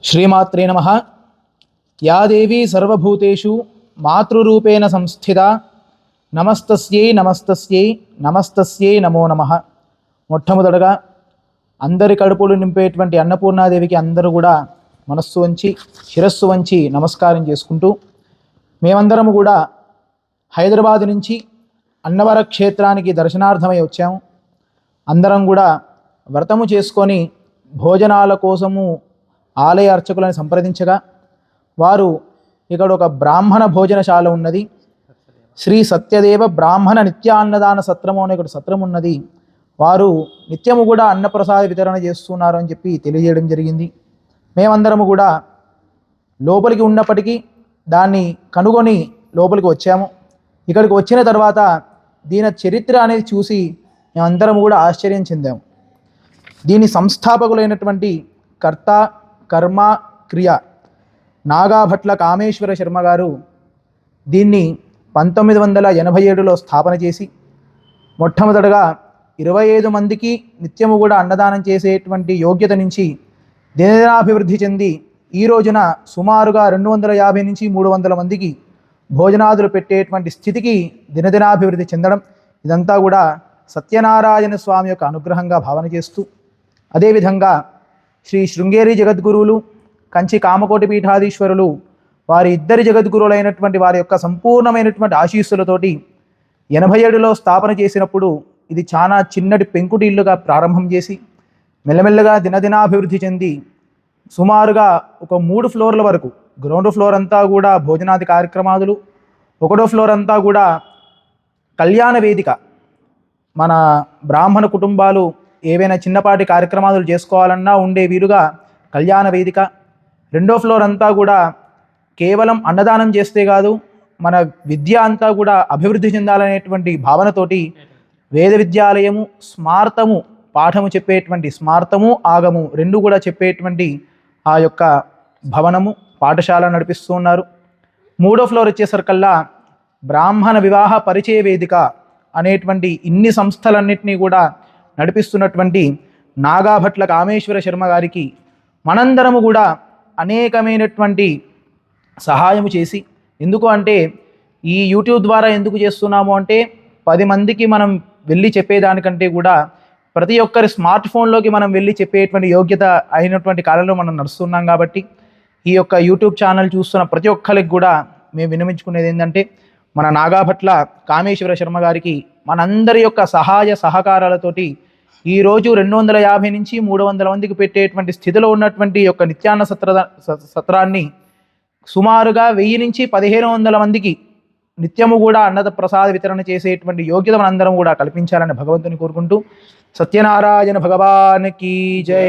श्रीमात्रे नमः। या देवी सर्वभूतेषु मातृरूपेण संस्थिता नमस्तस्यै नमस्तस्यै नमस्तस्यै नमो नमः। మొట్టమొదటగా అందరి కడుపులు నింపేటువంటి అన్నపూర్ణాదేవికి అందరూ కూడా మనస్సు వంచి శిరస్సు వంచి నమస్కారం చేసుకుంటూ మేమందరము కూడా హైదరాబాద్ నుంచి అన్నవర క్షేత్రానికి దర్శనార్థమై వచ్చాము. అందరం కూడా వ్రతము చేసుకొని భోజనాల కోసము ఆలయ అర్చకులను సంప్రదించగా వారు ఇక్కడ ఒక బ్రాహ్మణ భోజనశాల ఉన్నది, శ్రీ సత్యదేవ బ్రాహ్మణ నిత్యాన్నదాన సత్రము అనే ఒక సత్రం ఉన్నది, వారు నిత్యము కూడా అన్నప్రసాద వితరణ చేస్తున్నారు అని చెప్పి తెలియజేయడం జరిగింది. మేమందరము కూడా లోపలికి ఉన్నప్పటికీ దాన్ని కనుగొని లోపలికి వచ్చాము. ఇక్కడికి వచ్చిన తర్వాత దీని చరిత్ర అనేది చూసి మేమందరం కూడా ఆశ్చర్యం చెందాము. దీని సంస్థాపకులైనటువంటి కర్త కర్మ క్రియ నాగాభట్ల కామేశ్వర శర్మ గారు దీన్ని 1987లో స్థాపన చేసి మొట్టమొదటగా 25 మందికి నిత్యము కూడా అన్నదానం చేసేటువంటి యోగ్యత నుంచి దినదినాభివృద్ధి చెంది ఈ రోజున సుమారుగా 250 నుంచి 300 మందికి భోజనాదులు పెట్టేటువంటి స్థితికి దినదినాభివృద్ధి చెందడం, ఇదంతా కూడా సత్యనారాయణ స్వామి యొక్క అనుగ్రహంగా భావన చేస్తూ, అదేవిధంగా శ్రీ శృంగేరి జగద్గురువులు కంచి కామకోటి పీఠాధీశ్వరులు వారి ఇద్దరి జగద్గురువులైనటువంటి వారి యొక్క సంపూర్ణమైనటువంటి ఆశీస్సులతోటి 87లో స్థాపన చేసినప్పుడు ఇది చాలా చిన్నటి పెంకుటి ఇల్లుగా ప్రారంభం చేసి మెల్లమెల్లగా దినదినాభివృద్ధి చెంది సుమారుగా ఒక 3 ఫ్లోర్ల వరకు, గ్రౌండ్ ఫ్లోర్ అంతా కూడా భోజనాది కార్యక్రమాదులు, 1వ ఫ్లోర్ అంతా కూడా కళ్యాణ వేదిక, మన బ్రాహ్మణ కుటుంబాలు ఏవైనా చిన్నపాటి కార్యక్రమాలు చేసుకోవాలన్నా ఉండే వీలుగా కళ్యాణ వేదిక, 2వ ఫ్లోర్ అంతా కూడా కేవలం అన్నదానం చేస్తే కాదు మన విద్య అంతా కూడా అభివృద్ధి చెందాలనేటువంటి భావనతోటి వేద విద్యాలయము, స్మార్తము, పాఠము చెప్పేటువంటి స్మార్తము, ఆగము రెండు కూడా చెప్పేటువంటి ఆ యొక్క భవనము పాఠశాల నడిపిస్తూ ఉన్నారు. 3వ ఫ్లోర్ వచ్చేసరికల్లా బ్రాహ్మణ వివాహ పరిచయ వేదిక అనేటువంటి ఇన్ని సంస్థలన్నింటినీ కూడా నడిపిస్తున్నటువంటి నాగాభట్ల కామేశ్వర శర్మ గారికి మనందరము కూడా అనేకమైనటువంటి సహాయము చేసి, ఎందుకు అంటే ఈ యూట్యూబ్ ద్వారా ఎందుకు చేస్తున్నాము అంటే 10 మందికి మనం వెళ్ళి చెప్పేదానికంటే కూడా ప్రతి ఒక్కరి స్మార్ట్ ఫోన్లోకి మనం వెళ్ళి చెప్పేటువంటి యోగ్యత అయినటువంటి కాలంలో మనం నడుస్తున్నాం. కాబట్టి ఈ యొక్క యూట్యూబ్ ఛానల్ చూస్తున్న ప్రతి ఒక్కరికి కూడా మేము విన్నవించుకునేది ఏంటంటే మన నాగాభట్ల కామేశ్వర శర్మ గారికి మనందరి యొక్క సహాయ సహకారాలతోటి ఈరోజు 250 నుంచి 300 మందికి పెట్టేటువంటి స్థితిలో ఉన్నటువంటి యొక్క నిత్యాన్న సత్రాన్ని సుమారుగా 1000 నుంచి 1500 మందికి నిత్యము కూడా అన్నద ప్రసాద వితరణ చేసేటువంటి యోగ్యత మనందరం కూడా కల్పించాలని భగవంతుని కోరుకుంటూ సత్యనారాయణ భగవాన్ కీ జై.